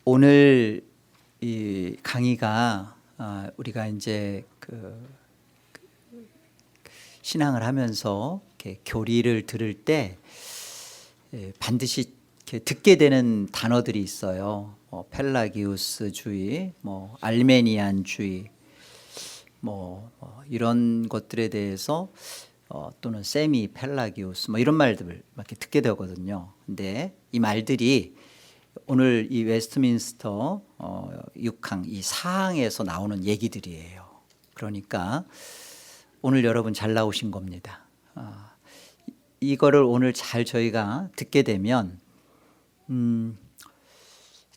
오늘 이 강의가 우리가 이제 신앙을 하면서 이렇게 교리를 들을 때 반드시 이렇게 듣게 되는 단어들이 있어요. 펠라기우스주의, 알메니안주의, 이런 것들에 대해서 또는 세미 펠라기우스 이런 말들을 이렇게 듣게 되거든요. 근데 이 말들이 오늘 이 웨스트민스터 6항 이 4항에서 나오는 얘기들이에요. 그러니까 오늘 여러분 잘 나오신 겁니다. 이거를 오늘 잘 저희가 듣게 되면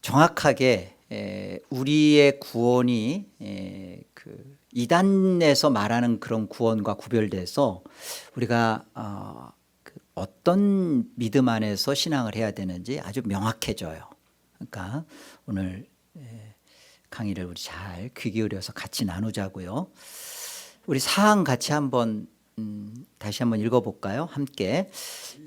정확하게 우리의 구원이 그 이단에서 말하는 그런 구원과 구별돼서 우리가 어떤 믿음 안에서 신앙을 해야 되는지 아주 명확해져요. 그러니까 오늘 강의를 우리 잘 귀 기울여서 같이 나누자고요. 우리 사항 같이 한번 다시 한번 읽어볼까요? 함께.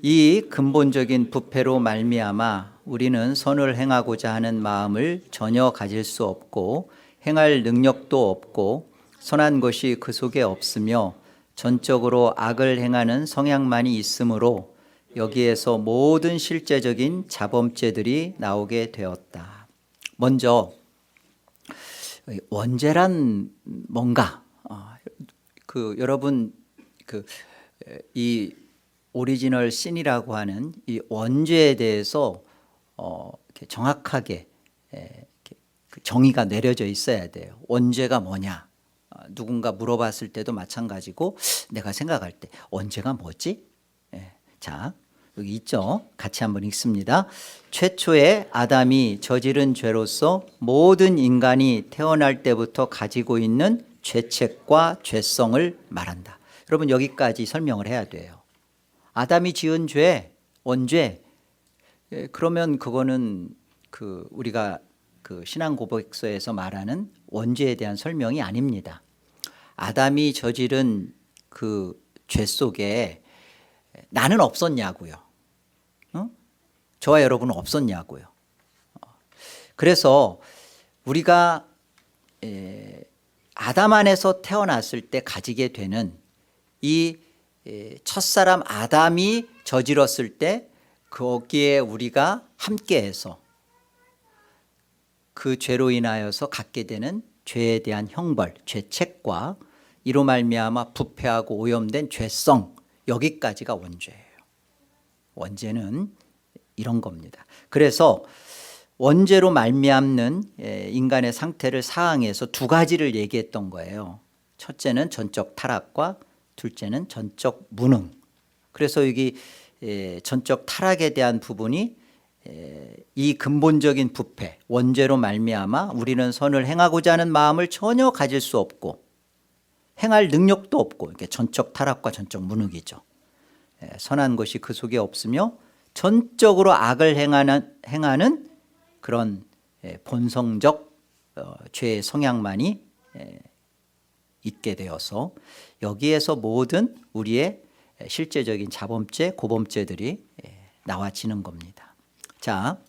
이 근본적인 부패로 말미암아 우리는 선을 행하고자 하는 마음을 전혀 가질 수 없고 행할 능력도 없고 선한 것이 그 속에 없으며 전적으로 악을 행하는 성향만이 있으므로 여기에서 모든 실제적인 자범죄들이 나오게 되었다. 먼저 원죄란 뭔가? 여러분 이 오리지널 신이라고 하는 이 원죄에 대해서 이렇게 정확하게 정의가 내려져 있어야 돼요. 원죄가 뭐냐? 누군가 물어봤을 때도 마찬가지고 내가 생각할 때 원죄가 뭐지? 자, 여기 있죠. 같이 한번 읽습니다. 최초의 아담이 저지른 죄로서 모든 인간이 태어날 때부터 가지고 있는 죄책과 죄성을 말한다. 여러분 여기까지 설명을 해야 돼요. 아담이 지은 죄, 원죄. 그러면 그거는 우리가 신앙 고백서에서 말하는 원죄에 대한 설명이 아닙니다. 아담이 저지른 그 죄 속에 나는 없었냐고요. 저와 여러분은 없었냐고요. 그래서 우리가 아담 안에서 태어났을 때 가지게 되는 이 첫사람 아담이 저질렀을 때 거기에 우리가 함께해서 그 죄로 인하여서 갖게 되는 죄에 대한 형벌, 죄책과 이로 말미암아 부패하고 오염된 죄성, 여기까지가 원죄예요. 원죄는 이런 겁니다. 그래서 원죄로 말미암는 인간의 상태를 사항에서 두 가지를 얘기했던 거예요. 첫째는 전적 타락과 둘째는 전적 무능. 그래서 여기 전적 타락에 대한 부분이 이 근본적인 부패, 원죄로 말미암아 우리는 선을 행하고자 하는 마음을 전혀 가질 수 없고 행할 능력도 없고 이게 전적 타락과 전적 무능이죠. 선한 것이 그 속에 없으며 전적으로 악을 행하는 그런 본성적 죄의 성향만이 있게 되어서 여기에서 모든 우리의 실제적인 자범죄, 고범죄들이 나와지는 겁니다. 자,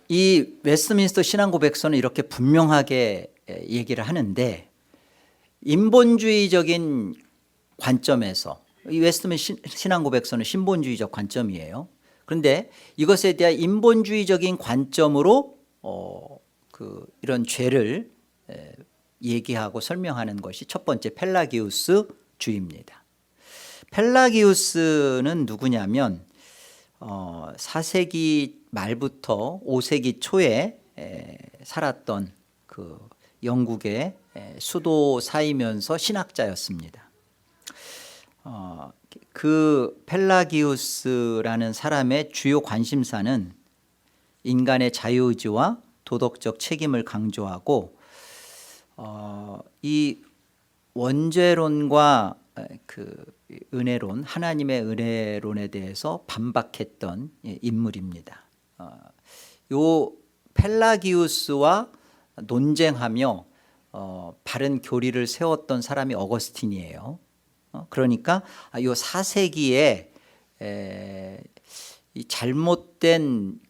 이 웨스트민스터 신앙고백서는 이렇게 분명하게 얘기를 하는데 인본주의적인 관점에서 이 웨스트민스터 신앙고백서는 신본주의적 관점이에요. 그런데 이것에 대한 인본주의적인 관점으로 이런 죄를 얘기하고 설명하는 것이 첫 번째 펠라기우스주의입니다. 펠라기우스는 누구냐면 4세기 말부터 5세기 초에 살았던 영국의 수도사이면서 신학자였습니다. 그 펠라기우스라는 사람의 주요 관심사는 인간의 자유의지와 도덕적 책임을 강조하고 이 원죄론과 은혜론, 하나님의 은혜론에 대해서 반박했던 인물입니다. 요 펠라기우스와 논쟁하며 바른 교리를 세웠던 사람이 어거스틴이에요. 그러니까 요 4세기에 이 잘못된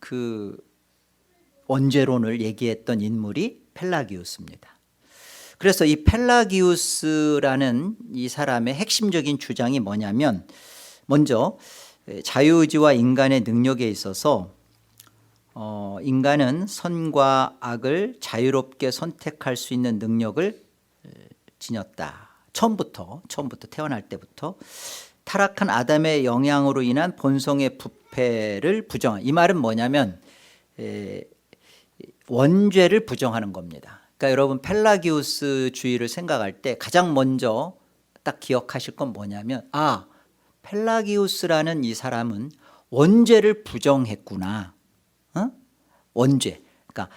원죄론을 얘기했던 인물이 펠라기우스입니다. 그래서 이 펠라기우스라는 이 사람의 핵심적인 주장이 뭐냐면, 먼저 자유의지와 인간의 능력에 있어서 인간은 선과 악을 자유롭게 선택할 수 있는 능력을 지녔다. 처음부터 태어날 때부터 타락한 아담의 영향으로 인한 본성의 부패를 부정한, 이 말은 뭐냐면 원죄를 부정하는 겁니다. 그러니까 여러분 펠라기우스 주의를 생각할 때 가장 먼저 딱 기억하실 건 뭐냐면, 펠라기우스라는 이 사람은 원죄를 부정했구나. 원죄, 그러니까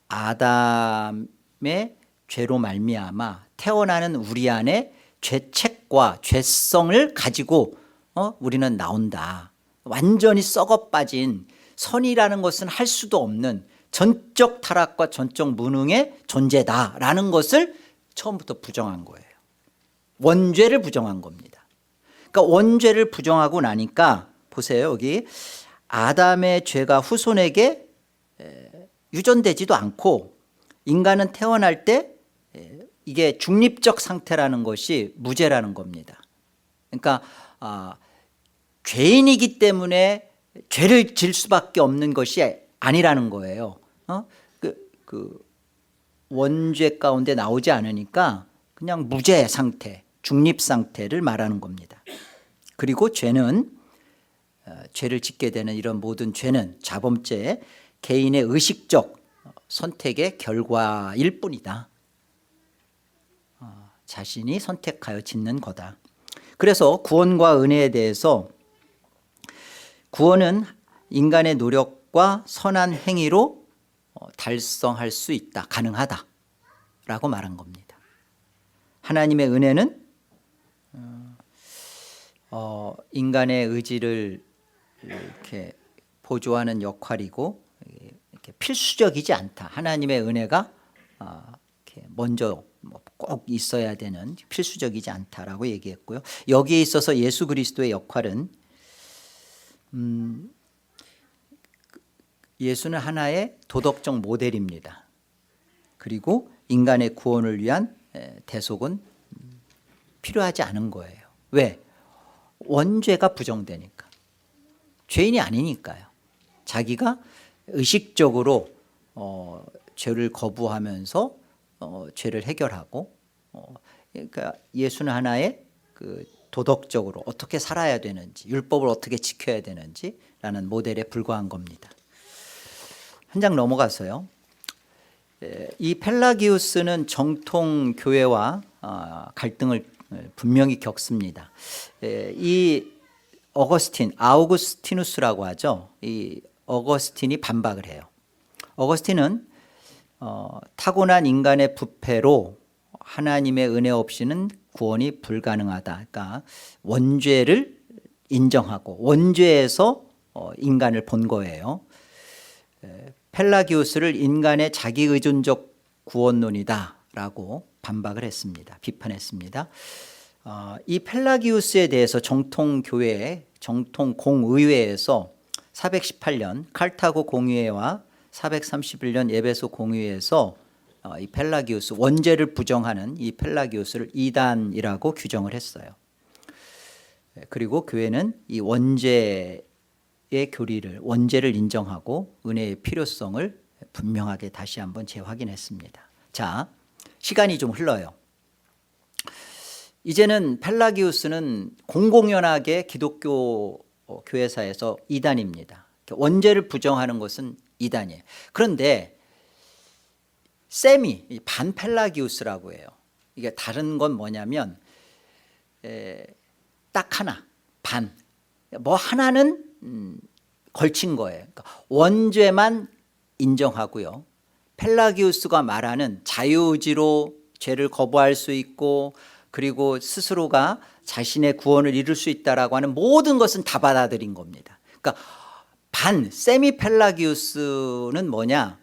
아담의 죄로 말미암아 태어나는 우리 안에 죄책과 죄성을 가지고 우리는 나온다. 완전히 썩어 빠진, 선이라는 것은 할 수도 없는 전적 타락과 전적 무능의 존재다라는 것을 처음부터 부정한 거예요. 원죄를 부정한 겁니다. 그러니까 원죄를 부정하고 나니까 보세요. 여기 아담의 죄가 후손에게 유전되지도 않고, 인간은 태어날 때 이게 중립적 상태라는 것이 무죄라는 겁니다. 그러니까 죄인이기 때문에 죄를 질 수밖에 없는 것이 아니라는 거예요. 그 원죄 가운데 나오지 않으니까 그냥 무죄 상태, 중립 상태를 말하는 겁니다. 그리고 죄는 죄를 짓게 되는 이런 모든 죄는 자범죄, 개인의 의식적 선택의 결과일 뿐이다. 자신이 선택하여 짓는 거다. 그래서 구원과 은혜에 대해서, 구원은 인간의 노력과 선한 행위로 달성할 수 있다, 가능하다라고 말한 겁니다. 하나님의 은혜는 인간의 의지를 이렇게 보조하는 역할이고, 이렇게 필수적이지 않다. 하나님의 은혜가 이렇게 먼저 꼭 있어야 되는, 필수적이지 않다라고 얘기했고요. 여기에 있어서 예수 그리스도의 역할은, 예수는 하나의 도덕적 모델입니다. 그리고 인간의 구원을 위한 대속은 필요하지 않은 거예요. 왜? 원죄가 부정되니까. 죄인이 아니니까요. 자기가 의식적으로 죄를 거부하면서 죄를 해결하고, 그러니까 예수는 하나의 그 도덕적으로 어떻게 살아야 되는지, 율법을 어떻게 지켜야 되는지라는 모델에 불과한 겁니다. 한 장 넘어가서요. 이 펠라기우스는 정통 교회와 갈등을 분명히 겪습니다. 이 아우구스티누스라고 하죠. 이 어거스틴이 반박을 해요. 어거스틴은 타고난 인간의 부패로 하나님의 은혜 없이는 구원이 불가능하다. 그러니까 원죄를 인정하고 원죄에서 인간을 본 거예요. 펠라기우스를 인간의 자기의존적 구원론이다라고 반박을 했습니다. 비판했습니다. 이 펠라기우스에 대해서 정통교회, 정통공의회에서 418년 칼타고 공의회와 431년 에베소 공의회에서 이 펠라기우스, 원죄를 부정하는 이 펠라기우스를 이단이라고 규정을 했어요. 그리고 교회는 이 원죄의 교리를, 원죄를 인정하고 은혜의 필요성을 분명하게 다시 한번 재확인했습니다. 자, 시간이 좀 흘러요. 이제는 펠라기우스는 공공연하게 기독교 교회사에서 이단입니다. 원죄를 부정하는 것은 이단이에요. 그런데 셈이 반펠라기우스라고 해요. 이게 다른 건 뭐냐면 딱 하나, 반, 뭐 하나는 걸친 거예요. 그러니까 원죄만 인정하고요. 펠라기우스가 말하는 자유의지로 죄를 거부할 수 있고, 그리고 스스로가 자신의 구원을 이룰 수 있다라고 하는 모든 것은 다 받아들인 겁니다. 그러니까 세미 펠라기우스는 뭐냐?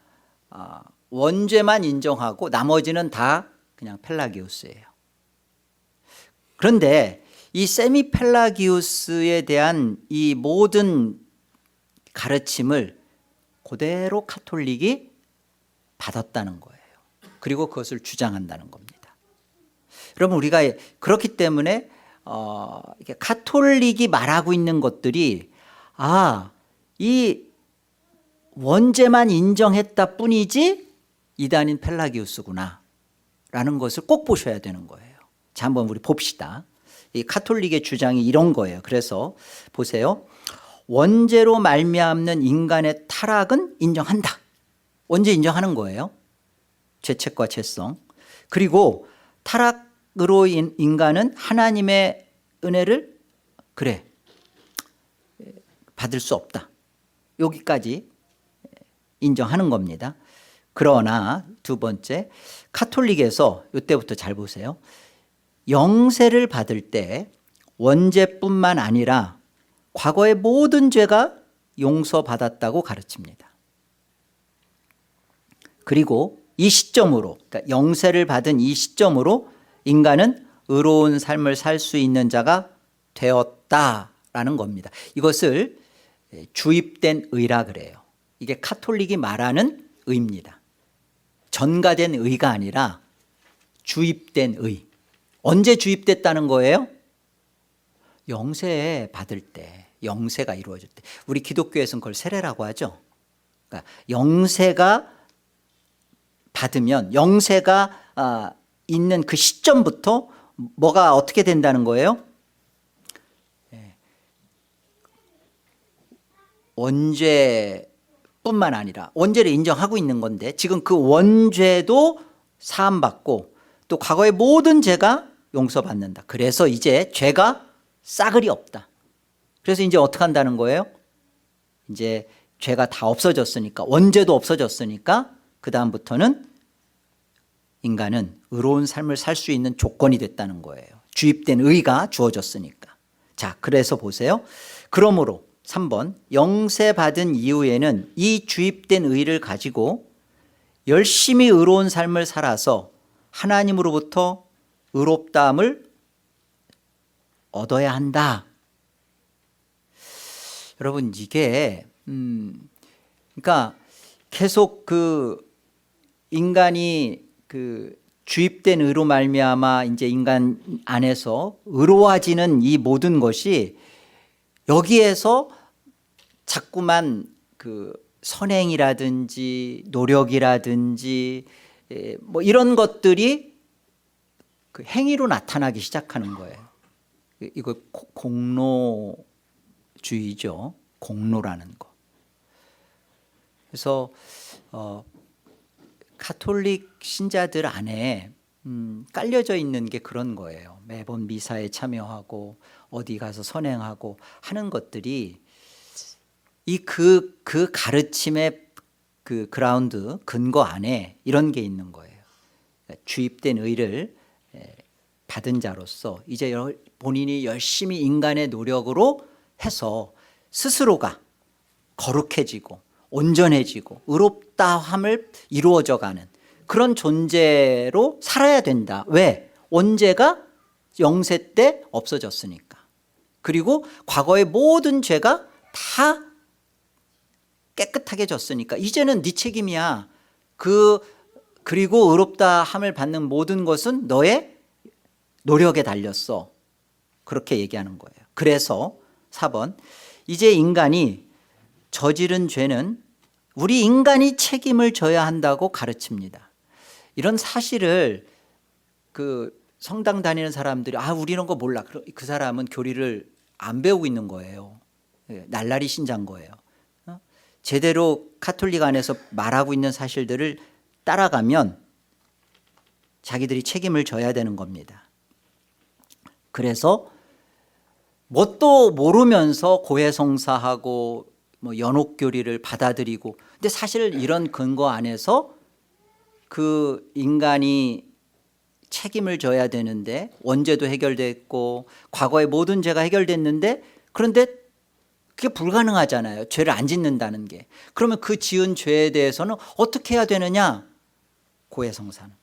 원죄만 인정하고 나머지는 다 그냥 펠라기우스예요. 그런데 이 세미 펠라기우스에 대한 이 모든 가르침을 그대로 카톨릭이 받았다는 거예요. 그리고 그것을 주장한다는 겁니다. 여러분, 우리가 그렇기 때문에 이게 카톨릭이 말하고 있는 것들이 이 원죄만 인정했다 뿐이지 이단인 펠라기우스구나 라는 것을 꼭 보셔야 되는 거예요. 자, 한번 우리 봅시다. 이 카톨릭의 주장이 이런 거예요. 그래서 보세요. 원죄로 말미암는 인간의 타락은 인정한다. 원죄 인정하는 거예요. 죄책과 죄성. 그리고 타락으로 인간은 하나님의 은혜를 받을 수 없다. 여기까지 인정하는 겁니다. 그러나 두 번째, 카톨릭에서 이때부터 잘 보세요. 영세를 받을 때 원죄뿐만 아니라 과거의 모든 죄가 용서받았다고 가르칩니다. 그리고 이 시점으로, 그러니까 영세를 받은 이 시점으로 인간은 의로운 삶을 살 수 있는 자가 되었다라는 겁니다. 이것을 주입된 의라 그래요. 이게 카톨릭이 말하는 의입니다. 전가된 의가 아니라 주입된 의. 언제 주입됐다는 거예요? 영세 받을 때, 영세가 이루어질 때. 우리 기독교에서는 그걸 세례라고 하죠. 그러니까 영세가 받으면, 영세가 있는 그 시점부터 뭐가 어떻게 된다는 거예요? 원죄뿐만 아니라 원죄를 인정하고 있는 건데 지금 그 원죄도 사함받고 또 과거의 모든 죄가 용서받는다. 그래서 이제 죄가 싸그리 없다. 그래서 이제 어떻게 한다는 거예요? 이제 죄가 다 없어졌으니까, 원죄도 없어졌으니까 그 다음부터는 인간은 의로운 삶을 살 수 있는 조건이 됐다는 거예요. 주입된 의가 주어졌으니까. 자, 그래서 보세요. 그러므로 3번, 영세 받은 이후에는 이 주입된 의를 가지고 열심히 의로운 삶을 살아서 하나님으로부터 의롭다함을 얻어야 한다. 여러분, 이게 그러니까 계속 인간이 주입된 의로 말미암아 이제 인간 안에서 의로워지는 이 모든 것이 여기에서 자꾸만 선행이라든지 노력이라든지 뭐 이런 것들이 행위로 나타나기 시작하는 거예요. 이거 공로주의죠. 공로라는 거. 그래서 가톨릭 신자들 안에 깔려져 있는 게 그런 거예요. 매번 미사에 참여하고 어디 가서 선행하고 하는 것들이 그 가르침의 그라운드 근거 안에 이런 게 있는 거예요. 그러니까 주입된 의를 받은 자로서 이제 본인이 열심히 인간의 노력으로 해서 스스로가 거룩해지고 온전해지고 의롭다함을 이루어져가는 그런 존재로 살아야 된다. 왜? 원죄가 영세 때 없어졌으니까. 그리고 과거의 모든 죄가 다 깨끗하게 졌으니까 이제는 네 책임이야. 그리고 의롭다함을 받는 모든 것은 너의 노력에 달렸어. 그렇게 얘기하는 거예요. 그래서 4번, 이제 인간이 저지른 죄는 우리 인간이 책임을 져야 한다고 가르칩니다. 이런 사실을 성당 다니는 사람들이 우리 이런 거 몰라. 그 사람은 교리를 안 배우고 있는 거예요. 날라리 신자인 거예요. 제대로 카톨릭 안에서 말하고 있는 사실들을 따라가면 자기들이 책임을 져야 되는 겁니다. 그래서 뭣도 모르면서 고해성사하고 뭐 연옥교리를 받아들이고, 근데 사실 이런 근거 안에서 그 인간이 책임을 져야 되는데 원죄도 해결됐고 과거의 모든 죄가 해결됐는데, 그런데 그게 불가능하잖아요. 죄를 안 짓는다는 게. 그러면 그 지은 죄에 대해서는 어떻게 해야 되느냐? 고해성사는.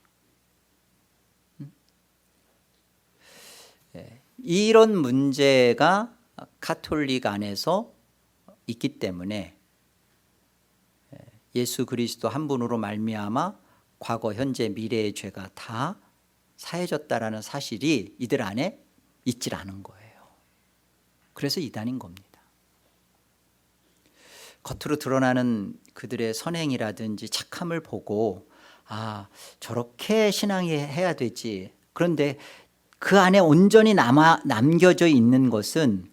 이런 문제가 가톨릭 안에서 있기 때문에 예수 그리스도 한 분으로 말미암아 과거, 현재, 미래의 죄가 다 사해졌다라는 사실이 이들 안에 있질 않은 거예요. 그래서 이단인 겁니다. 겉으로 드러나는 그들의 선행이라든지 착함을 보고 저렇게 신앙해야 되지. 그런데 그 안에 온전히 남겨져 있는 것은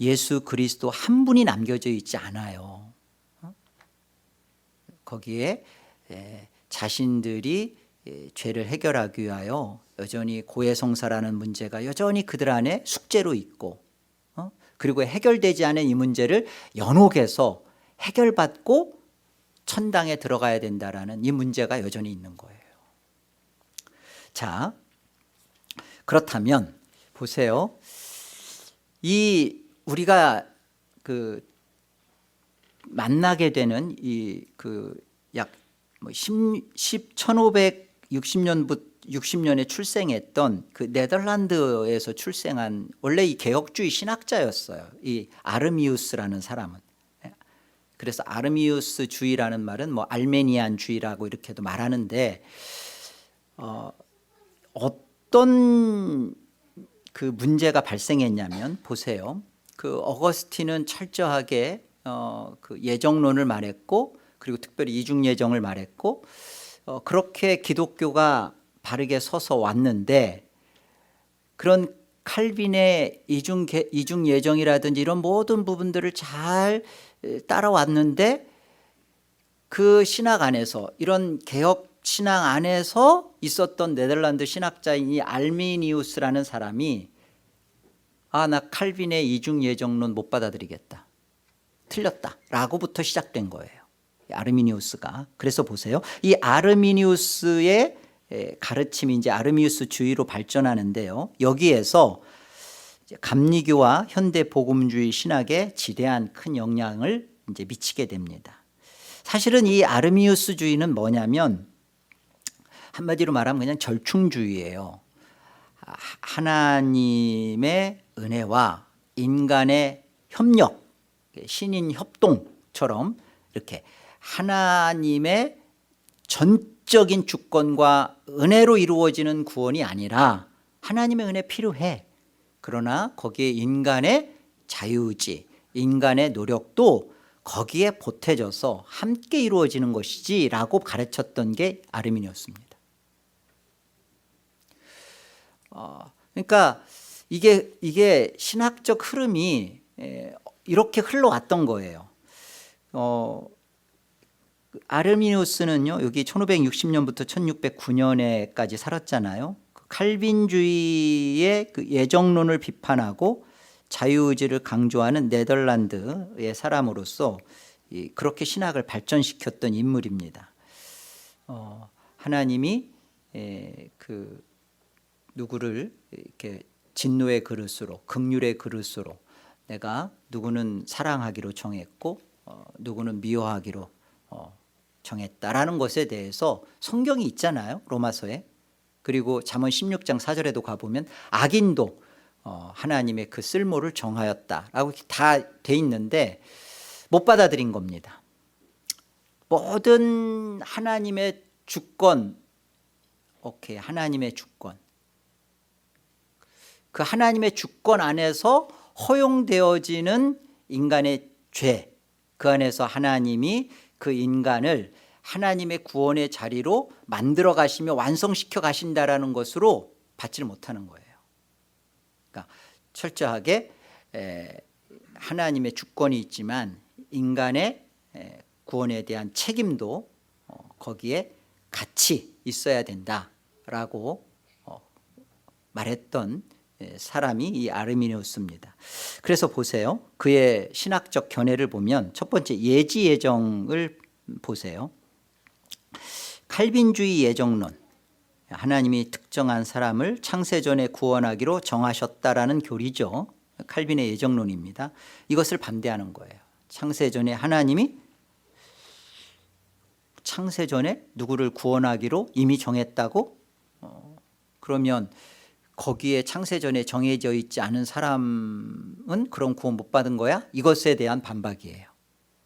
예수 그리스도 한 분이 남겨져 있지 않아요. 거기에 자신들이 죄를 해결하기 위하여 여전히 고해성사라는 문제가 여전히 그들 안에 숙제로 있고, 그리고 해결되지 않은 이 문제를 연옥해서 해결받고 천당에 들어가야 된다라는 이 문제가 여전히 있는 거예요. 자, 그렇다면 보세요. 이 우리가 만나게 되는 약 1560년에 출생했던 그 네덜란드에서 출생한 원래 이 개혁주의 신학자였어요. 이 아르미우스라는 사람은. 그래서 아르미우스주의라는 말은 알메니안주의라고 이렇게도 말하는데, 어떤 그 문제가 발생했냐면 보세요. 그 어거스틴은 철저하게 그 예정론을 말했고, 그리고 특별히 이중 예정을 말했고, 그렇게 기독교가 바르게 서서 왔는데, 그런 칼빈의 이중 예정이라든지 이런 모든 부분들을 잘 따라왔는데, 그 신학 안에서, 이런 개혁 신앙 안에서 있었던 네덜란드 신학자인 이 알미니우스라는 사람이 나 칼빈의 이중 예정론 못 받아들이겠다, 틀렸다 라고부터 시작된 거예요, 아르미니우스가. 그래서 보세요, 이 아르미니우스의 가르침이 이제 아르미우스주의로 발전하는데요, 여기에서 감리교와 현대 복음주의 신학에 지대한 큰 영향을 이제 미치게 됩니다. 사실은 이 아르미우스주의는 뭐냐면 한마디로 말하면 그냥 절충주의예요. 하나님의 은혜와 인간의 협력, 신인 협동처럼 이렇게 하나님의 전적인 주권과 은혜로 이루어지는 구원이 아니라, 하나님의 은혜 필요해. 그러나 거기에 인간의 자유의지, 인간의 노력도 거기에 보태져서 함께 이루어지는 것이지 라고 가르쳤던 게 아르미니우스입니다. 그러니까 이게 신학적 흐름이 이렇게 흘러왔던 거예요. 아르미니우스는요, 여기 1560년부터 1609년에까지 살았잖아요. 칼빈주의의 그 예정론을 비판하고 자유의지를 강조하는 네덜란드의 사람으로서 그렇게 신학을 발전시켰던 인물입니다. 하나님이 누구를 이렇게 진노의 그릇으로, 긍휼의 그릇으로, 내가 누구는 사랑하기로 정했고 누구는 미워하기로 정했다라는 것에 대해서 성경이 있잖아요, 로마서에. 그리고 잠언 16장 4절에도 가보면 악인도 하나님의 그 쓸모를 정하였다라고 다 돼 있는데 못 받아들인 겁니다. 모든 하나님의 주권, 하나님의 주권, 그 하나님의 주권 안에서 허용되어지는 인간의 죄, 그 안에서 하나님이 그 인간을 하나님의 구원의 자리로 만들어 가시며 완성시켜 가신다라는 것으로 받지를 못하는 거예요. 그러니까 철저하게 하나님의 주권이 있지만 인간의 구원에 대한 책임도 거기에 같이 있어야 된다라고 말했던 사람이 이 아르미니우스입니다. 그래서 보세요, 그의 신학적 견해를 보면 첫 번째 예지예정을 보세요. 칼빈주의 예정론, 하나님이 특정한 사람을 창세전에 구원하기로 정하셨다라는 교리죠. 칼빈의 예정론입니다. 이것을 반대하는 거예요. 창세전에 하나님이 창세전에 누구를 구원하기로 이미 정했다고? 그러면 거기에 창세전에 정해져 있지 않은 사람은 그런 구원 못 받은 거야? 이것에 대한 반박이에요,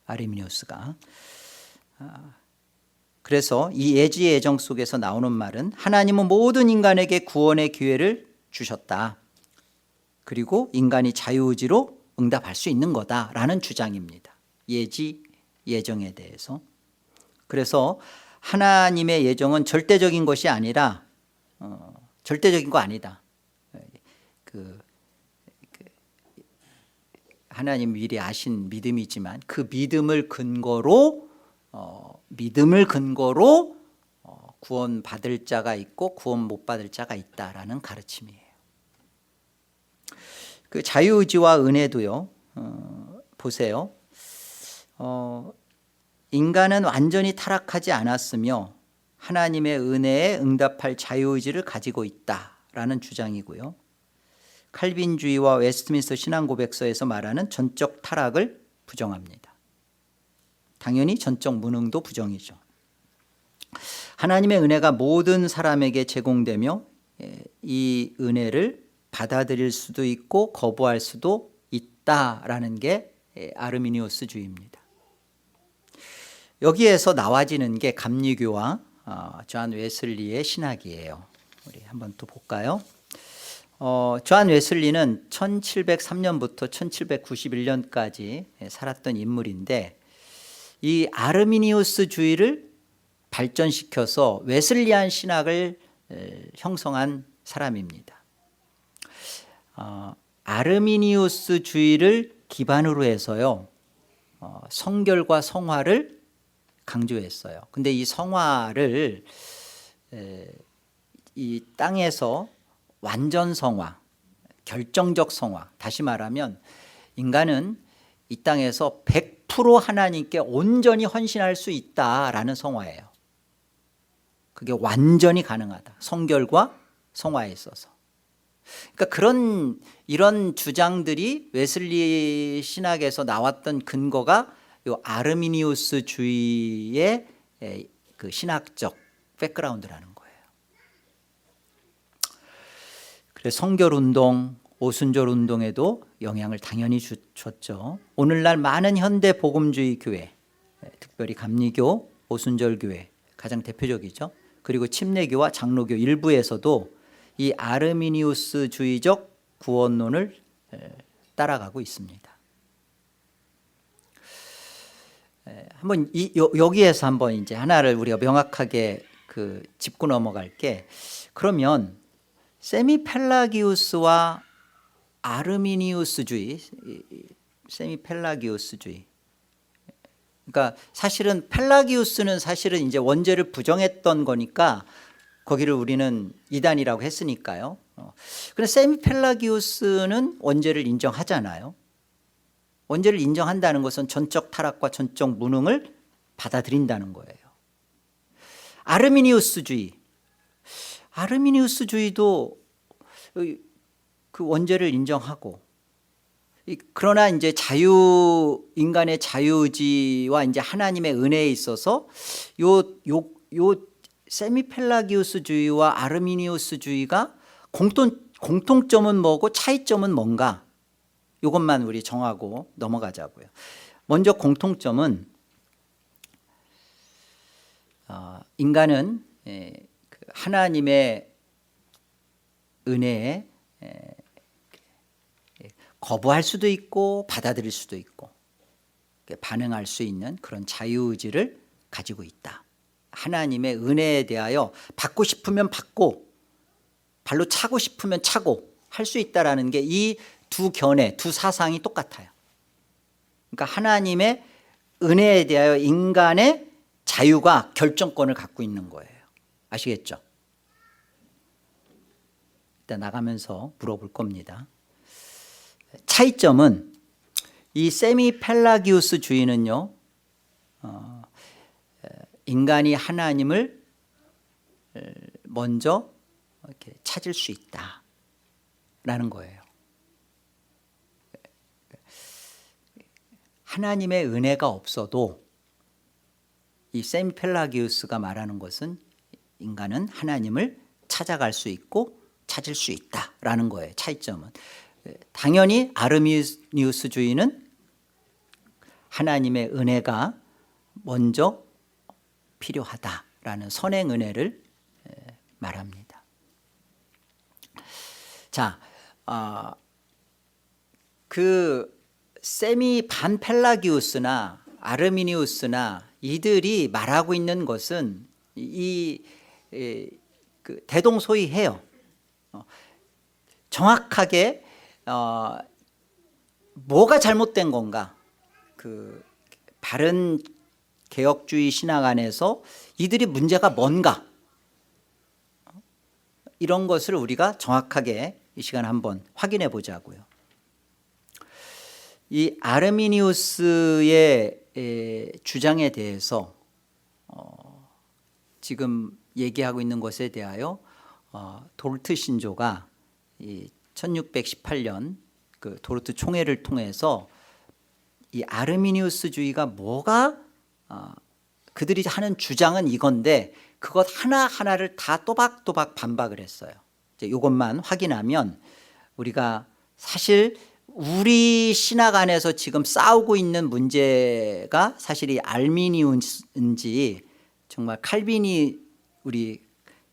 아르미니우스가. 그래서 이 예지의 예정 속에서 나오는 말은 하나님은 모든 인간에게 구원의 기회를 주셨다. 그리고 인간이 자유의지로 응답할 수 있는 거다라는 주장입니다. 예지 예정에 대해서. 그래서 하나님의 예정은 절대적인 것이 아니라 절대적인 거 아니다. 하나님 미리 아신 믿음이지만 그 믿음을 근거로 구원 받을 자가 있고 구원 못 받을 자가 있다라는 가르침이에요. 그 자유의지와 은혜도요. 보세요. 인간은 완전히 타락하지 않았으며 하나님의 은혜에 응답할 자유의지를 가지고 있다라는 주장이고요. 칼빈주의와 웨스트민스터 신앙고백서에서 말하는 전적 타락을 부정합니다. 당연히 전적 무능도 부정이죠. 하나님의 은혜가 모든 사람에게 제공되며 이 은혜를 받아들일 수도 있고 거부할 수도 있다라는 게 아르미니우스주의입니다. 여기에서 나와지는 게 감리교와 존 웨슬리의 신학이에요. 우리 한번 또 볼까요? 존 웨슬리는 1703년부터 1791년까지 살았던 인물인데 이 아르미니우스주의를 발전시켜서 웨슬리안 신학을 형성한 사람입니다. 아르미니우스주의를 기반으로 해서요, 성결과 성화를 강조했어요. 근데 이 성화를 이 땅에서 완전 성화, 결정적 성화, 다시 말하면 인간은 이 땅에서 100% 하나님께 온전히 헌신할 수 있다라는 성화예요. 그게 완전히 가능하다. 성결과 성화에 있어서. 그러니까 이런 주장들이 웨슬리 신학에서 나왔던 근거가 이 아르미니우스주의의 그 신학적 백그라운드라는 거예요. 그래서 성결운동, 오순절운동에도 영향을 당연히 줬죠. 오늘날 많은 현대 복음주의 교회, 특별히 감리교, 오순절교회 가장 대표적이죠. 그리고 침례교와 장로교 일부에서도 이 아르미니우스주의적 구원론을 따라가고 있습니다. 한번 여기에서 한번 이제 하나를 우리가 명확하게 짚고 넘어갈게. 그러면 세미펠라기우스와 아르미니우스주의, 세미펠라기우스주의. 그러니까 사실은 펠라기우스는 사실은 이제 원죄를 부정했던 거니까 거기를 우리는 이단이라고 했으니까요. 그런데 세미펠라기우스는 원죄를 인정하잖아요. 원죄를 인정한다는 것은 전적 타락과 전적 무능을 받아들인다는 거예요. 아르미니우스주의도 그 원죄를 인정하고, 그러나 이제 인간의 자유의지와 이제 하나님의 은혜에 있어서 요 세미펠라기우스주의와 아르미니우스주의가 공통점은 뭐고 차이점은 뭔가, 이것만 우리 정하고 넘어가자고요. 먼저 공통점은 인간은 하나님의 은혜에 거부할 수도 있고 받아들일 수도 있고 반응할 수 있는 그런 자유의지를 가지고 있다. 하나님의 은혜에 대하여 받고 싶으면 받고 발로 차고 싶으면 차고 할 수 있다라는 게 이 두 견해, 두 사상이 똑같아요. 그러니까 하나님의 은혜에 대하여 인간의 자유가 결정권을 갖고 있는 거예요. 아시겠죠? 일단 나가면서 물어볼 겁니다. 차이점은 이 세미펠라기우스주의는요, 인간이 하나님을 먼저 이렇게 찾을 수 있다라는 거예요. 하나님의 은혜가 없어도 이 세미펠라기우스가 말하는 것은 인간은 하나님을 찾아갈 수 있고 찾을 수 있다라는 거예요. 차이점은. 당연히 아르미니우스주의는 하나님의 은혜가 먼저 필요하다라는 선행 은혜를 말합니다. 자, 그 세미 반펠라기우스나 아르미니우스나 이들이 말하고 있는 것은 그 대동소이해요. 정확하게 뭐가 잘못된 건가? 그 바른 개혁주의 신학 안에서 이들이 문제가 뭔가? 이런 것을 우리가 정확하게 이 시간에 한번 확인해 보자고요. 이 아르미니우스의 주장에 대해서 지금 얘기하고 있는 것에 대하여 도르트 신조가 1618년 그 도르트 총회를 통해서 이 아르미니우스주의가 뭐가 그들이 하는 주장은 이건데 그것 하나하나를 다 또박또박 반박을 했어요. 이제 이것만 확인하면 우리가 사실 우리 신학 안에서 지금 싸우고 있는 문제가 사실 이 알미니우스인지 정말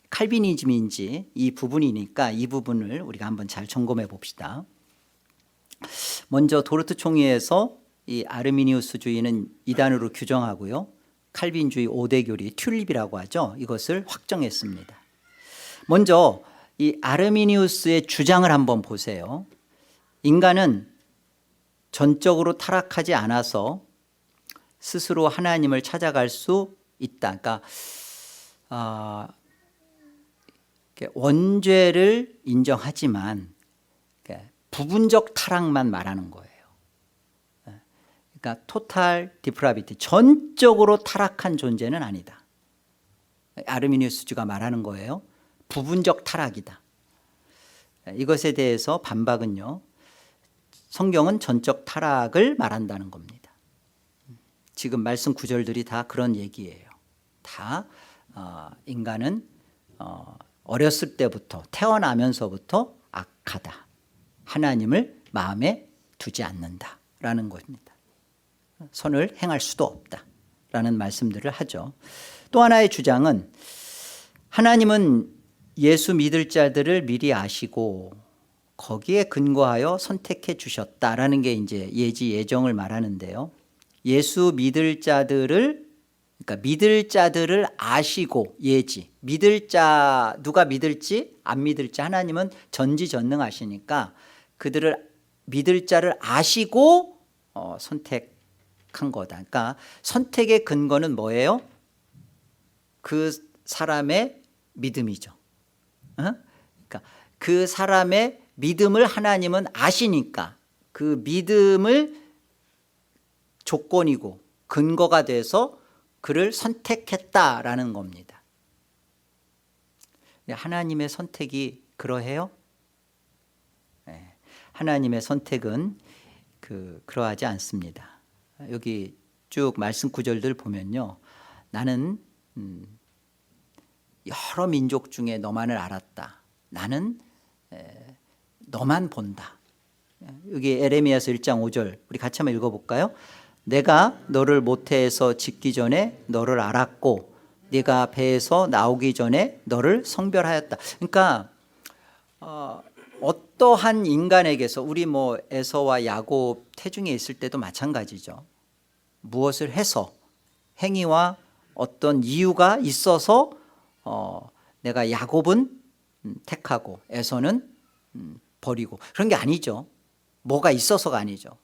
칼비니즘인지 이 부분이니까 이 부분을 우리가 한번 잘 점검해 봅시다. 먼저 도르트 총회에서 이 아르미니우스주의는 이단으로 규정하고요. 칼빈주의 5대 교리 튤립이라고 하죠. 이것을 확정했습니다. 먼저 이 아르미니우스의 주장을 한번 보세요. 인간은 전적으로 타락하지 않아서 스스로 하나님을 찾아갈 수 있다. 그러니까 원죄를 인정하지만 부분적 타락만 말하는 거예요. 그러니까 토탈 디프라비티, 전적으로 타락한 존재는 아니다. 아르미니우스주가 말하는 거예요. 부분적 타락이다. 이것에 대해서 반박은요, 성경은 전적 타락을 말한다는 겁니다. 지금 말씀 구절들이 다 그런 얘기예요. 다 인간은 어렸을 때부터 태어나면서부터 악하다. 하나님을 마음에 두지 않는다라는 겁니다. 선을 행할 수도 없다라는 말씀들을 하죠. 또 하나의 주장은 하나님은 예수 믿을 자들을 미리 아시고 거기에 근거하여 선택해 주셨다라는 게 이제 예정을 말하는데요. 예수 믿을 자들을, 그러니까 믿을 자들을 아시고 믿을 자, 누가 믿을지 안 믿을지 하나님은 전지전능하시니까 그들을 믿을 자를 아시고 선택한 거다. 그러니까 선택의 근거는 뭐예요? 그 사람의 믿음이죠. 그러니까 그 사람의 믿음을 하나님은 아시니까 그 믿음을 조건이고 근거가 돼서 그를 선택했다라는 겁니다. 하나님의 선택이 그러해요? 네. 하나님의 선택은 그러하지 않습니다. 여기 쭉 말씀 구절들 보면요, 나는 여러 민족 중에 너만을 알았다. 나는 너만 본다. 여기 에레미야서 1장 5절 우리 같이 한번 읽어볼까요? 내가 너를 모태에서 짓기 전에 너를 알았고 네가 배에서 나오기 전에 너를 성별하였다. 그러니까 어떠한 인간에게서 우리 뭐 에서와 야곱 태중에 있을 때도 마찬가지죠. 무엇을 해서 행위와 어떤 이유가 있어서 내가 야곱은 택하고 에서는 버리고 그런 게 아니죠. 뭐가 있어서가 아니죠.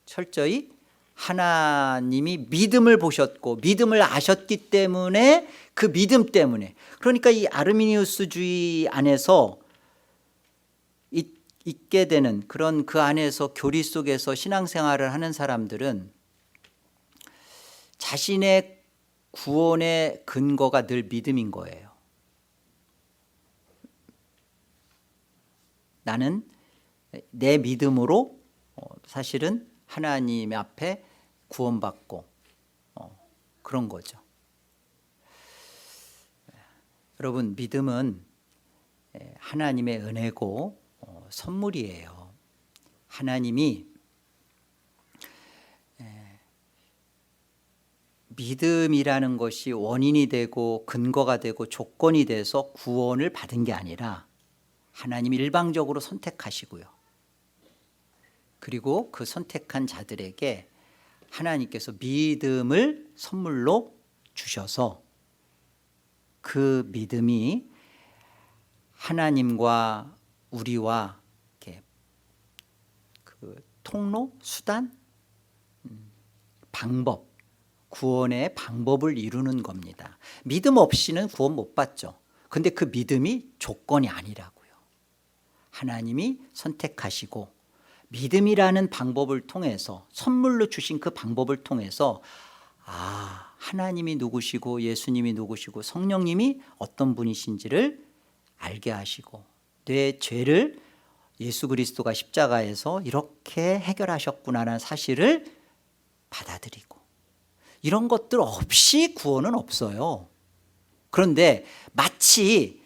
철저히 하나님이 믿음을 보셨고 믿음을 아셨기 때문에 그 믿음 때문에, 그러니까 이 아르미니우스주의 안에서 있게 되는 그런 그 안에서 교리 속에서 신앙생활을 하는 사람들은 자신의 구원의 근거가 늘 믿음인 거예요. 나는 내 믿음으로 사실은 하나님 앞에 구원받고 그런 거죠. 여러분, 믿음은 하나님의 은혜고 선물이에요. 하나님이 믿음이라는 것이 원인이 되고 근거가 되고 조건이 돼서 구원을 받은 게 아니라 하나님이 일방적으로 선택하시고요. 그리고 그 선택한 자들에게 하나님께서 믿음을 선물로 주셔서 그 믿음이 하나님과 우리와 이렇게 그 통로, 수단, 방법, 구원의 방법을 이루는 겁니다. 믿음 없이는 구원 못 받죠. 근데 그 믿음이 조건이 아니라고요. 하나님이 선택하시고 믿음이라는 방법을 통해서 선물로 주신 그 방법을 통해서 하나님이 누구시고 예수님이 누구시고 성령님이 어떤 분이신지를 알게 하시고 내 죄를 예수 그리스도가 십자가에서 이렇게 해결하셨구나라는 사실을 받아들이고 이런 것들 없이 구원은 없어요. 그런데 마치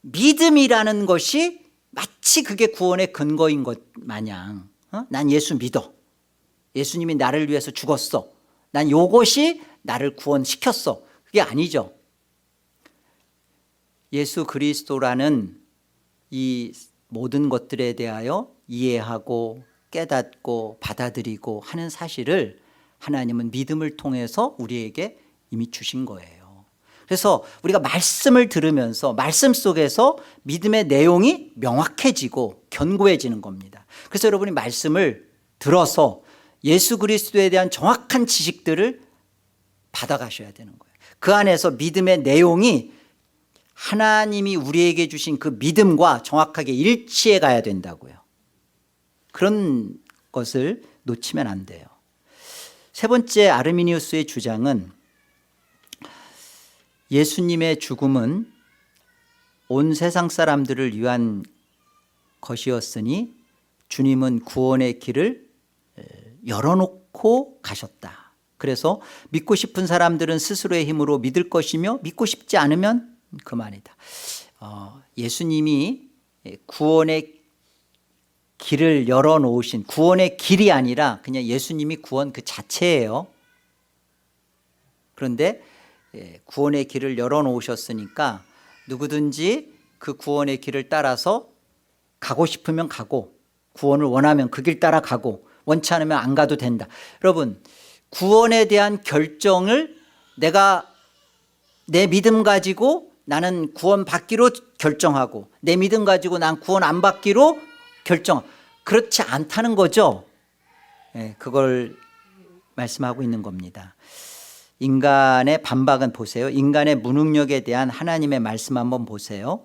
믿음이라는 것이 마치 그게 구원의 근거인 것 마냥 난 예수 믿어. 예수님이 나를 위해서 죽었어. 난 이것이 나를 구원시켰어. 그게 아니죠. 예수 그리스도라는 이 모든 것들에 대하여 이해하고 깨닫고 받아들이고 하는 사실을 하나님은 믿음을 통해서 우리에게 이미 주신 거예요. 그래서 우리가 말씀을 들으면서 말씀 속에서 믿음의 내용이 명확해지고 견고해지는 겁니다. 그래서 여러분이 말씀을 들어서 예수 그리스도에 대한 정확한 지식들을 받아가셔야 되는 거예요. 그 안에서 믿음의 내용이 하나님이 우리에게 주신 그 믿음과 정확하게 일치해 가야 된다고요. 그런 것을 놓치면 안 돼요. 세 번째 아르미니우스의 주장은 예수님의 죽음은 온 세상 사람들을 위한 것이었으니 주님은 구원의 길을 열어놓고 가셨다. 그래서 믿고 싶은 사람들은 스스로의 힘으로 믿을 것이며 믿고 싶지 않으면 그만이다. 예수님이 구원의 길을 열어놓으신 구원의 길이 아니라 그냥 예수님이 구원 그 자체예요. 그런데 구원의 길을 열어놓으셨으니까 누구든지 그 구원의 길을 따라서 가고 싶으면 가고 구원을 원하면 그 길 따라 가고 원치 않으면 안 가도 된다. 여러분 구원에 대한 결정을 내가 내 믿음 가지고 나는 구원 받기로 결정하고 내 믿음 가지고 난 구원 안 받기로 결정 그렇지 않다는 거죠. 그걸 말씀하고 있는 겁니다. 인간의 반박은 보세요. 인간의 무능력에 대한 하나님의 말씀 한번 보세요.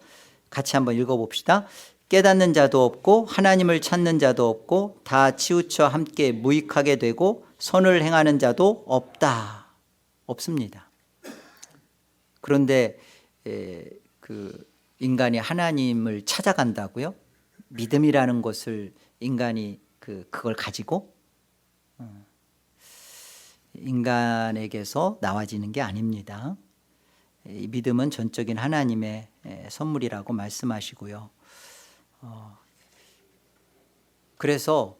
같이 한번 읽어봅시다. 깨닫는 자도 없고 하나님을 찾는 자도 없고 다 치우쳐 함께 무익하게 되고 선을 행하는 자도 없다. 없습니다. 그런데 그 인간이 하나님을 찾아간다고요? 믿음이라는 것을 인간이 그걸 가지고 인간에게서 나와지는 게 아닙니다. 이 믿음은 전적인 하나님의 선물이라고 말씀하시고요. 그래서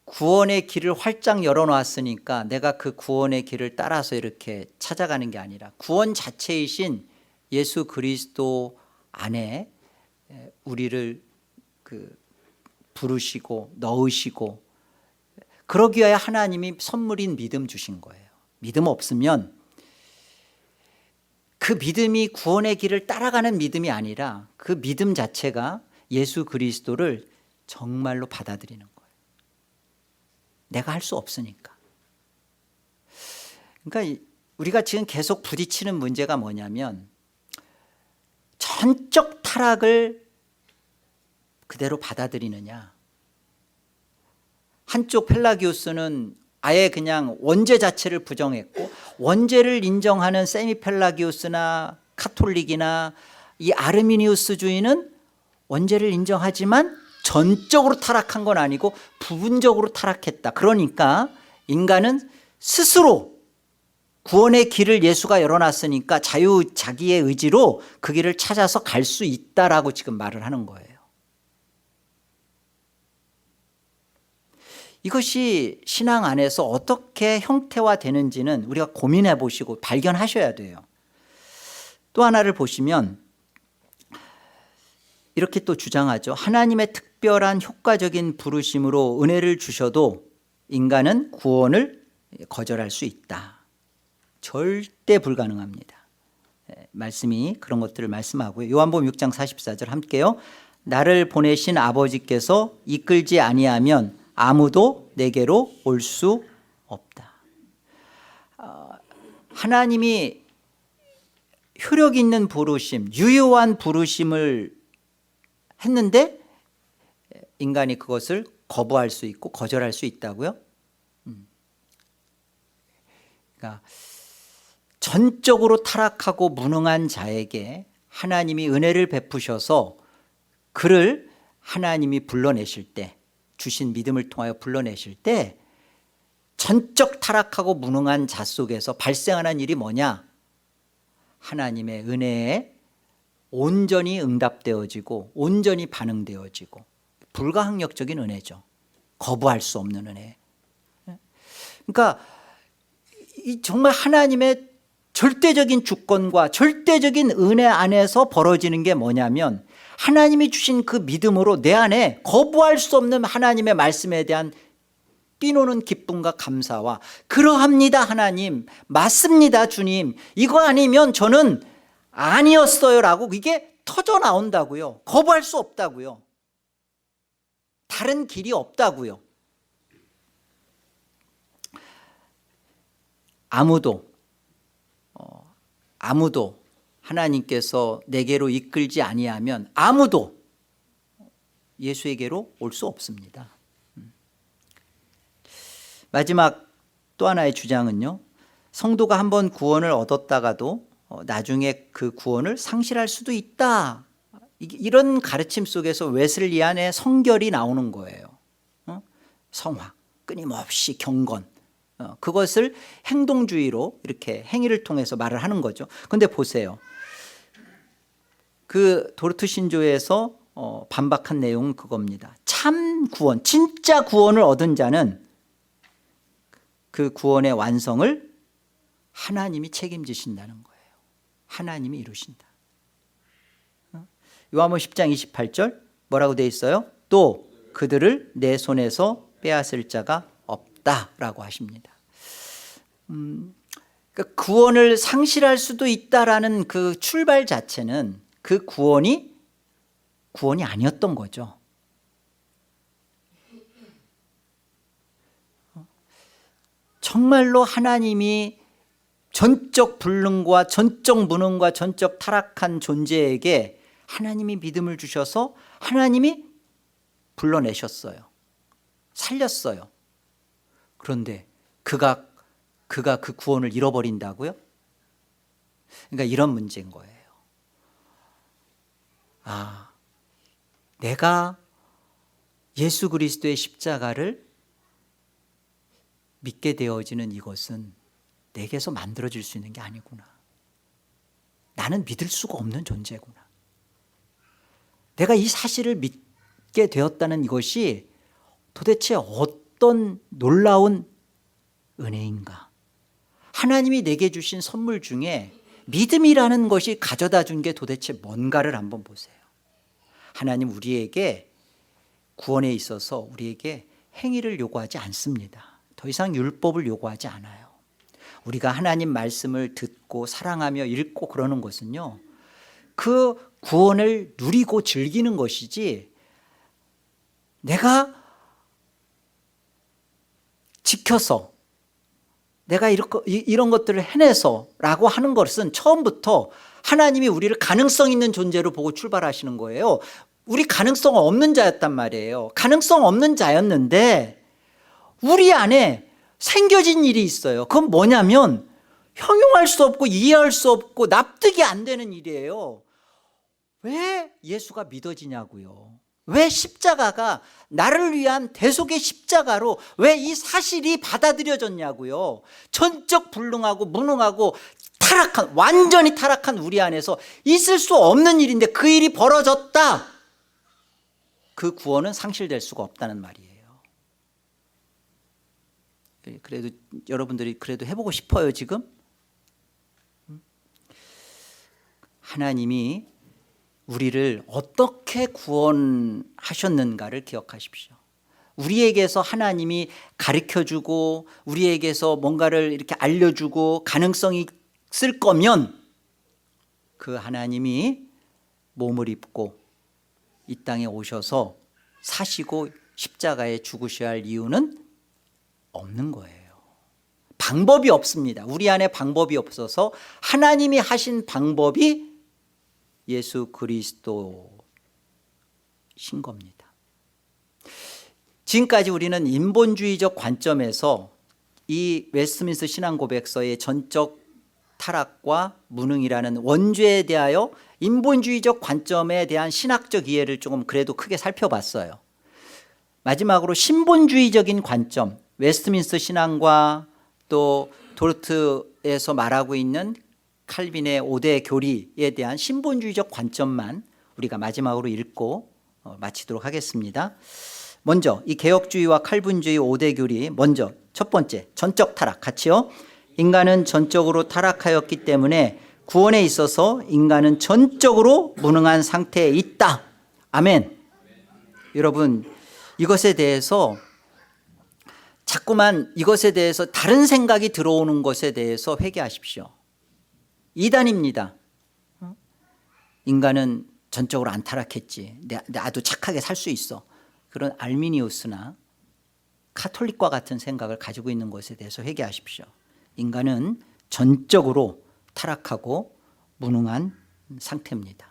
구원의 길을 활짝 열어놨으니까 내가 그 구원의 길을 따라서 이렇게 찾아가는 게 아니라 구원 자체이신 예수 그리스도 안에 우리를 부르시고 넣으시고 그러기 위하여 하나님이 선물인 믿음 주신 거예요. 믿음 없으면 그 믿음이 구원의 길을 따라가는 믿음이 아니라 그 믿음 자체가 예수 그리스도를 정말로 받아들이는 거예요. 내가 할 수 없으니까. 그러니까 우리가 지금 계속 부딪히는 문제가 뭐냐면 전적 타락을 그대로 받아들이느냐. 한쪽 펠라기우스는 아예 그냥 원죄 자체를 부정했고 원죄를 인정하는 세미펠라기우스나 카톨릭이나 이 아르미니우스주의는 원죄를 인정하지만 전적으로 타락한 건 아니고 부분적으로 타락했다. 그러니까 인간은 스스로 구원의 길을 예수가 열어놨으니까 자기의 의지로 그 길을 찾아서 갈 수 있다라고 지금 말을 하는 거예요. 이것이 신앙 안에서 어떻게 형태화되는지는 우리가 고민해 보시고 발견하셔야 돼요. 또 하나를 보시면 이렇게 또 주장하죠. 하나님의 특별한 효과적인 부르심으로 은혜를 주셔도 인간은 구원을 거절할 수 있다. 절대 불가능합니다. 말씀이 그런 것들을 말씀하고요. 요한복음 6장 44절 함께요. 나를 보내신 아버지께서 이끌지 아니하면 아무도 내게로 올 수 없다. 하나님이 효력 있는 부르심, 유효한 부르심을 했는데 인간이 그것을 거부할 수 있고 거절할 수 있다고요? 그러니까 전적으로 타락하고 무능한 자에게 하나님이 은혜를 베푸셔서 그를 하나님이 불러내실 때, 주신 믿음을 통하여 불러내실 때 전적 타락하고 무능한 자 속에서 발생하는 일이 뭐냐? 하나님의 은혜에 온전히 응답되어지고 온전히 반응되어지고 불가항력적인 은혜죠. 거부할 수 없는 은혜. 그러니까 정말 하나님의 절대적인 주권과 절대적인 은혜 안에서 벌어지는 게 뭐냐면 하나님이 주신 그 믿음으로 내 안에 거부할 수 없는 하나님의 말씀에 대한 뛰노는 기쁨과 감사와 그러합니다 하나님, 맞습니다 주님, 이거 아니면 저는 아니었어요 라고 이게 터져 나온다고요. 거부할 수 없다고요. 다른 길이 없다고요. 아무도 하나님께서 내게로 이끌지 아니하면 아무도 예수에게로 올 수 없습니다. 마지막 또 하나의 주장은요, 성도가 한번 구원을 얻었다가도 나중에 그 구원을 상실할 수도 있다. 이런 가르침 속에서 웨슬리안의 성결이 나오는 거예요. 성화, 끊임없이 경건, 그것을 행동주의로 이렇게 행위를 통해서 말을 하는 거죠. 그런데 보세요. 그 도르트 신조에서 반박한 내용은 그겁니다. 참 구원, 진짜 구원을 얻은 자는 그 구원의 완성을 하나님이 책임지신다는 거예요. 하나님이 이루신다. 요한복음 10장 28절 뭐라고 되어 있어요? 또 그들을 내 손에서 빼앗을 자가 없다라고 하십니다. 그러니까 구원을 상실할 수도 있다라는 그 출발 자체는 그 구원이 아니었던 거죠. 정말로 하나님이 전적 불능과 전적 무능과 전적 타락한 존재에게 하나님이 믿음을 주셔서 하나님이 불러내셨어요. 살렸어요. 그런데 그가 그 구원을 잃어버린다고요? 그러니까 이런 문제인 거예요. 내가 예수 그리스도의 십자가를 믿게 되어지는 이것은 내게서 만들어질 수 있는 게 아니구나. 나는 믿을 수가 없는 존재구나. 내가 이 사실을 믿게 되었다는 이것이 도대체 어떤 놀라운 은혜인가. 하나님이 내게 주신 선물 중에 믿음이라는 것이 가져다 준 게 도대체 뭔가를 한번 보세요. 하나님 우리에게 구원에 있어서 우리에게 행위를 요구하지 않습니다. 더 이상 율법을 요구하지 않아요. 우리가 하나님 말씀을 듣고 사랑하며 읽고 그러는 것은요, 그 구원을 누리고 즐기는 것이지 내가 지켜서 내가 이런 것들을 해내서 라고 하는 것은 처음부터 하나님이 우리를 가능성 있는 존재로 보고 출발하시는 거예요. 우리 가능성 없는 자였단 말이에요. 가능성 없는 자였는데 우리 안에 생겨진 일이 있어요. 그건 뭐냐면 형용할 수 없고 이해할 수 없고 납득이 안 되는 일이에요. 왜 예수가 믿어지냐고요. 왜 십자가가 나를 위한 대속의 십자가로 왜 이 사실이 받아들여졌냐고요. 전적 불능하고 무능하고 타락한, 완전히 타락한 우리 안에서 있을 수 없는 일인데 그 일이 벌어졌다. 그 구원은 상실될 수가 없다는 말이에요. 그래도 여러분들이 그래도 해보고 싶어요 지금? 하나님이 우리를 어떻게 구원하셨는가를 기억하십시오. 우리에게서 하나님이 가르쳐주고 우리에게서 뭔가를 이렇게 알려주고 가능성이 있을 거면 그 하나님이 몸을 입고 이 땅에 오셔서 사시고 십자가에 죽으셔야 할 이유는 없는 거예요. 방법이 없습니다. 우리 안에 방법이 없어서 하나님이 하신 방법이 예수 그리스도신 겁니다. 지금까지 우리는 인본주의적 관점에서 이 웨스트민스터 신앙고백서의 전적 타락과 무능이라는 원죄에 대하여 인본주의적 관점에 대한 신학적 이해를 조금 그래도 크게 살펴봤어요. 마지막으로 신본주의적인 관점, 웨스트민스터 신앙과 또 도르트에서 말하고 있는 칼빈의 5대 교리에 대한 신본주의적 관점만 우리가 마지막으로 읽고 마치도록 하겠습니다. 먼저 이 개혁주의와 칼빈주의 5대 교리, 먼저 첫 번째 전적 타락 같이요. 인간은 전적으로 타락하였기 때문에 구원에 있어서 인간은 전적으로 무능한 상태에 있다. 아멘. 여러분, 이것에 대해서 자꾸만 이것에 대해서 다른 생각이 들어오는 것에 대해서 회개하십시오. 이단입니다. 인간은 전적으로 안 타락했지. 나도 착하게 살 수 있어. 그런 알미니우스나 카톨릭과 같은 생각을 가지고 있는 것에 대해서 회개하십시오. 인간은 전적으로 타락하고 무능한 상태입니다.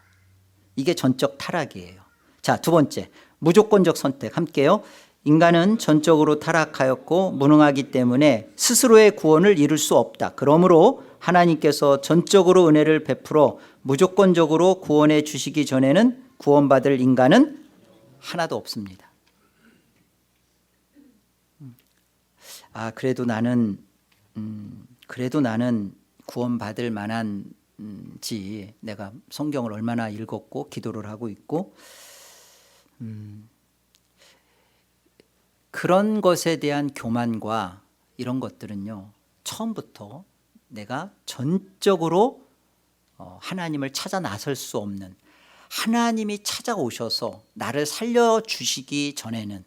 이게 전적 타락이에요. 자, 두 번째, 무조건적 선택 함께요. 인간은 전적으로 타락하였고 무능하기 때문에 스스로의 구원을 이룰 수 없다. 그러므로 하나님께서 전적으로 은혜를 베풀어 무조건적으로 구원해 주시기 전에는 구원받을 인간은 하나도 없습니다. 그래도 나는 구원받을 만한지 내가 성경을 얼마나 읽었고 기도를 하고 있고 그런 것에 대한 교만과 이런 것들은요, 처음부터 내가 전적으로 하나님을 찾아 나설 수 없는, 하나님이 찾아오셔서 나를 살려주시기 전에는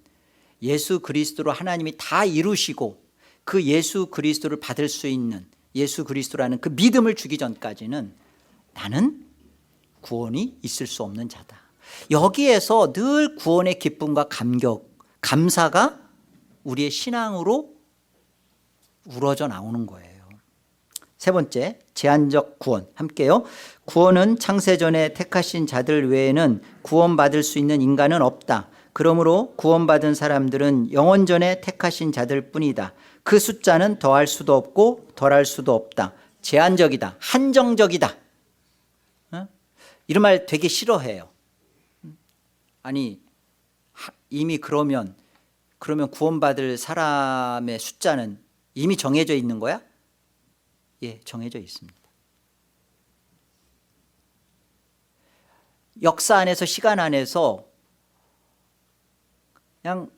예수 그리스도로 하나님이 다 이루시고 그 예수 그리스도를 받을 수 있는, 예수 그리스도라는 그 믿음을 주기 전까지는 나는 구원이 있을 수 없는 자다. 여기에서 늘 구원의 기쁨과 감격, 감사가 우리의 신앙으로 우러져 나오는 거예요. 세 번째, 제한적 구원 함께요. 구원은 창세전에 택하신 자들 외에는 구원받을 수 있는 인간은 없다. 그러므로 구원받은 사람들은 영원전에 택하신 자들 뿐이다. 그 숫자는 더할 수도 없고 덜할 수도 없다. 제한적이다. 한정적이다. 이런 말 되게 싫어해요. 아니, 이미 그러면 구원받을 사람의 숫자는 이미 정해져 있는 거야? 예, 정해져 있습니다. 역사 안에서, 시간 안에서 그냥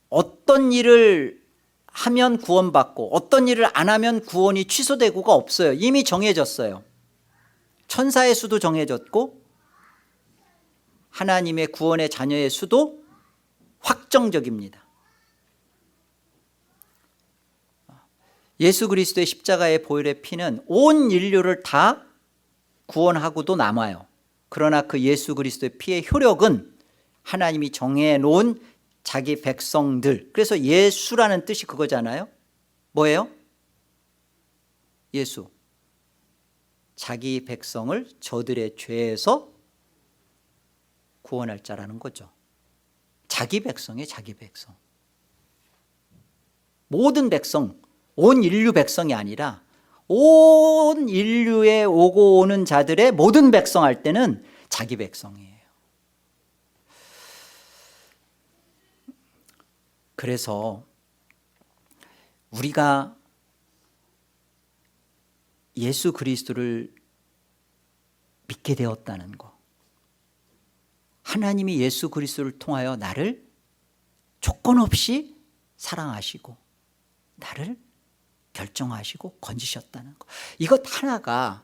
어떤 일을 하면 구원받고 어떤 일을 안 하면 구원이 취소되고가 없어요. 이미 정해졌어요. 천사의 수도 정해졌고 하나님의 구원의 자녀의 수도 확정적입니다. 예수 그리스도의 십자가의 보혈의 피는 온 인류를 다 구원하고도 남아요. 그러나 그 예수 그리스도의 피의 효력은 하나님이 정해놓은 자기 백성들, 그래서 예수라는 뜻이 그거잖아요. 뭐예요? 예수, 자기 백성을 저들의 죄에서 구원할 자라는 거죠. 자기 백성이에요. 자기 백성. 모든 백성, 온 인류 백성이 아니라 온 인류에 오고 오는 자들의 모든 백성 할 때는 자기 백성이에요. 그래서 우리가 예수 그리스도를 믿게 되었다는 것, 하나님이 예수 그리스도를 통하여 나를 조건 없이 사랑하시고 나를 결정하시고 건지셨다는 거. 이것 하나가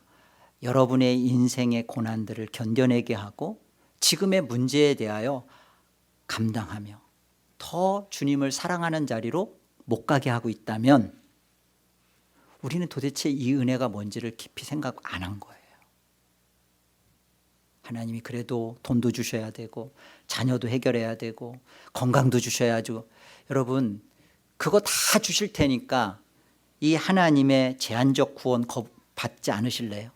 여러분의 인생의 고난들을 견뎌내게 하고 지금의 문제에 대하여 감당하며 더 주님을 사랑하는 자리로 못 가게 하고 있다면 우리는 도대체 이 은혜가 뭔지를 깊이 생각 안 한 거예요. 하나님이 그래도 돈도 주셔야 되고 자녀도 해결해야 되고 건강도 주셔야죠. 여러분 그거 다 주실 테니까 이 하나님의 제한적 구원 받지 않으실래요?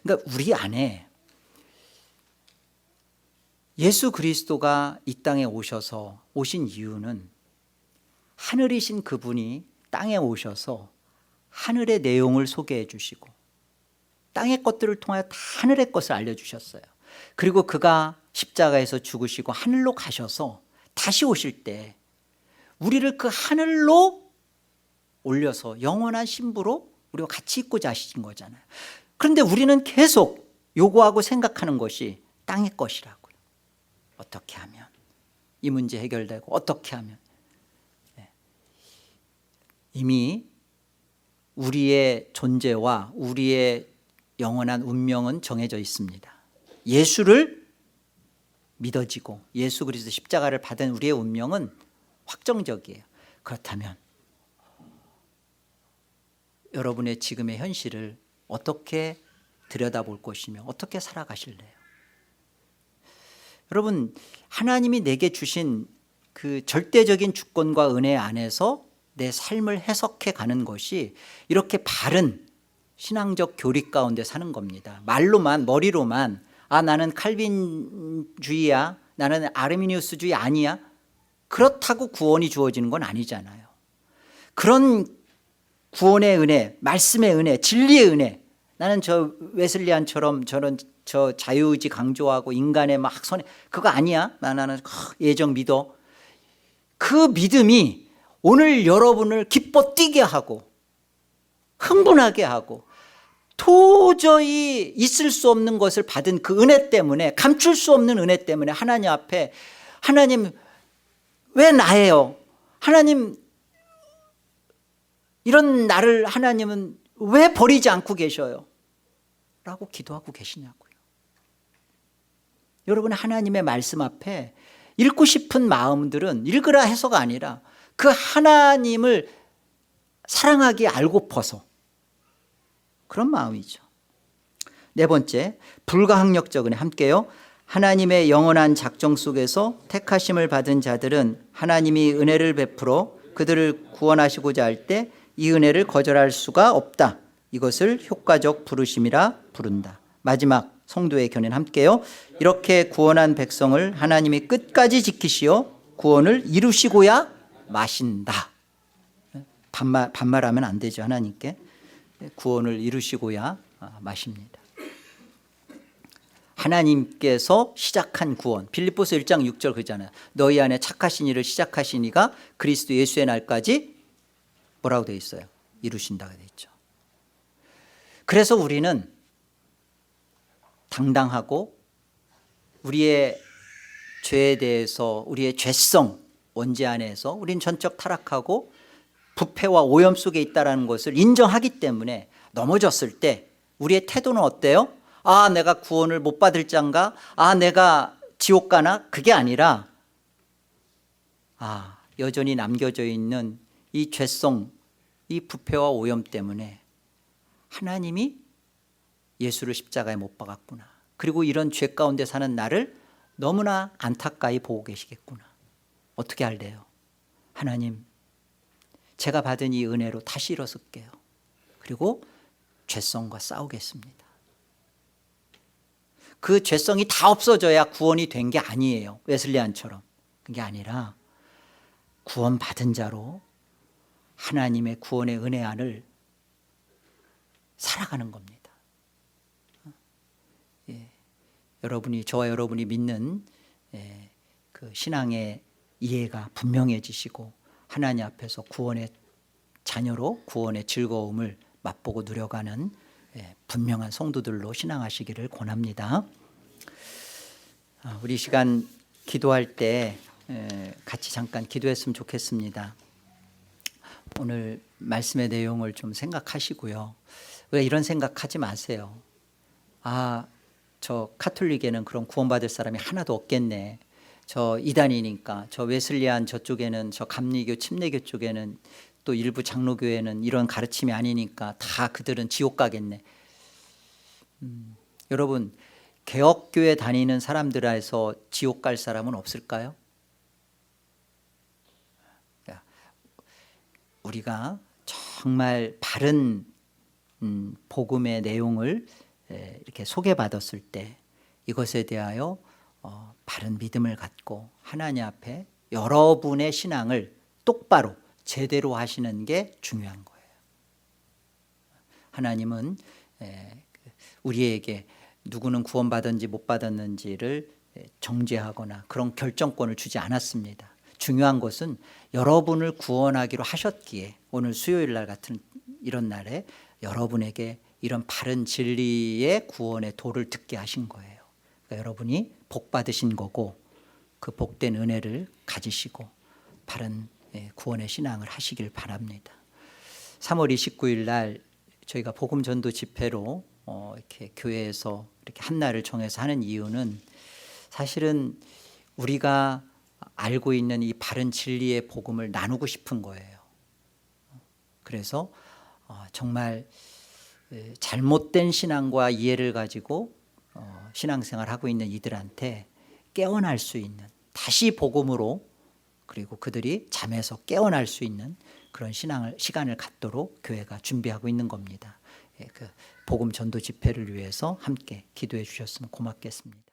그러니까 우리 안에 예수 그리스도가 이 땅에 오신 이유는 하늘이신 그분이 땅에 오셔서 하늘의 내용을 소개해 주시고 땅의 것들을 통하여 다 하늘의 것을 알려주셨어요. 그리고 그가 십자가에서 죽으시고 하늘로 가셔서 다시 오실 때 우리를 그 하늘로 올려서 영원한 신부로 우리와 같이 있고자 하신 거잖아요. 그런데 우리는 계속 요구하고 생각하는 것이 땅의 것이라고요. 어떻게 하면 이 문제 해결되고 어떻게 하면. 이미 우리의 존재와 우리의 영원한 운명은 정해져 있습니다. 예수를 믿어지고 예수 그리스도 십자가를 받은 우리의 운명은 확정적이에요. 그렇다면 여러분의 지금의 현실을 어떻게 들여다볼 것이며 어떻게 살아가실래요? 여러분 하나님이 내게 주신 그 절대적인 주권과 은혜 안에서 내 삶을 해석해 가는 것이 이렇게 바른 신앙적 교리 가운데 사는 겁니다. 말로만 머리로만 나는 칼빈주의야, 나는 아르미니우스주의 아니야, 그렇다고 구원이 주어지는 건 아니잖아요. 그런 구원의 은혜, 말씀의 은혜, 진리의 은혜, 나는 저 웨슬리안처럼 저 자유의지 강조하고 인간의 막 선해, 그거 아니야. 나는 예정 믿어. 그 믿음이 오늘 여러분을 기뻐 뛰게 하고 흥분하게 하고 도저히 있을 수 없는 것을 받은 그 은혜 때문에, 감출 수 없는 은혜 때문에 하나님 앞에, 하나님 왜 나예요? 하나님 이런 나를 하나님은 왜 버리지 않고 계셔요? 라고 기도하고 계시냐고요. 여러분 하나님의 말씀 앞에 읽고 싶은 마음들은 읽으라 해서가 아니라 그 하나님을 사랑하기 알고퍼서 그런 마음이죠. 네 번째, 불가항력적 은혜 함께요. 하나님의 영원한 작정 속에서 택하심을 받은 자들은 하나님이 은혜를 베풀어 그들을 구원하시고자 할 때 이 은혜를 거절할 수가 없다. 이것을 효과적 부르심이라 부른다. 마지막 성도의 견해는 함께요. 이렇게 구원한 백성을 하나님이 끝까지 지키시어 구원을 이루시고야 마신다. 반말하면 안 되죠. 하나님께 구원을 이루시고야 마십니다. 하나님께서 시작한 구원, 빌립보서 1장 6절 그잖아요. 너희 안에 착하신 일을 시작하신 이가 그리스도 예수의 날까지 뭐라고 되어 있어요? 이루신다고 되어 있죠. 그래서 우리는 당당하고 우리의 죄에 대해서, 우리의 죄성 원죄 안에서 우린 전적 타락하고 부패와 오염 속에 있다는 것을 인정하기 때문에 넘어졌을 때 우리의 태도는 어때요? 내가 구원을 못 받을 짠가? 내가 지옥 가나? 그게 아니라 여전히 남겨져 있는 이 죄성, 이 부패와 오염 때문에 하나님이 예수를 십자가에 못 박았구나. 그리고 이런 죄 가운데 사는 나를 너무나 안타까이 보고 계시겠구나. 어떻게 할래요? 하나님, 제가 받은 이 은혜로 다시 일어설게요. 그리고 죄성과 싸우겠습니다. 그 죄성이 다 없어져야 구원이 된 게 아니에요. 웨슬리안처럼. 그게 아니라 구원받은 자로 하나님의 구원의 은혜 안을 살아가는 겁니다. 저와 여러분이 믿는 그 신앙의 이해가 분명해지시고 하나님 앞에서 구원의 자녀로 구원의 즐거움을 맛보고 누려가는 분명한 성도들로 신앙하시기를 권합니다. 우리 시간 기도할 때 같이 잠깐 기도했으면 좋겠습니다. 오늘 말씀의 내용을 좀 생각하시고요. 왜 이런 생각하지 마세요. 아, 저 카톨릭에는 그런 구원받을 사람이 하나도 없겠네. 저 이단이니까, 저 웨슬리안 저쪽에는, 저 감리교 침례교 쪽에는, 또 일부 장로교회는 이런 가르침이 아니니까 다 그들은 지옥 가겠네. 여러분, 개혁교회 다니는 사람들에서 지옥 갈 사람은 없을까요? 우리가 정말 바른 복음의 내용을 이렇게 소개받았을 때 이것에 대하여 바른 믿음을 갖고 하나님 앞에 여러분의 신앙을 똑바로 제대로 하시는 게 중요한 거예요. 하나님은 우리에게 누구는 구원받았는지 못 받았는지를 정죄하거나 그런 결정권을 주지 않았습니다. 중요한 것은 여러분을 구원하기로 하셨기에 오늘 수요일 날 같은 이런 날에 여러분에게 이런 바른 진리의 구원의 도를 듣게 하신 거예요. 그러니까 여러분이 복 받으신 거고 그 복된 은혜를 가지시고 바른 구원의 신앙을 하시길 바랍니다. 3월 29일 날 저희가 복음 전도 집회로 이렇게 교회에서 이렇게 한 날을 정해서 하는 이유는 사실은 우리가 알고 있는 이 바른 진리의 복음을 나누고 싶은 거예요. 그래서 정말 잘못된 신앙과 이해를 가지고 신앙생활하고 있는 이들한테 깨어날 수 있는, 다시 복음으로, 그리고 그들이 잠에서 깨어날 수 있는 그런 시간을 갖도록 교회가 준비하고 있는 겁니다. 그 복음 전도 집회를 위해서 함께 기도해 주셨으면 고맙겠습니다.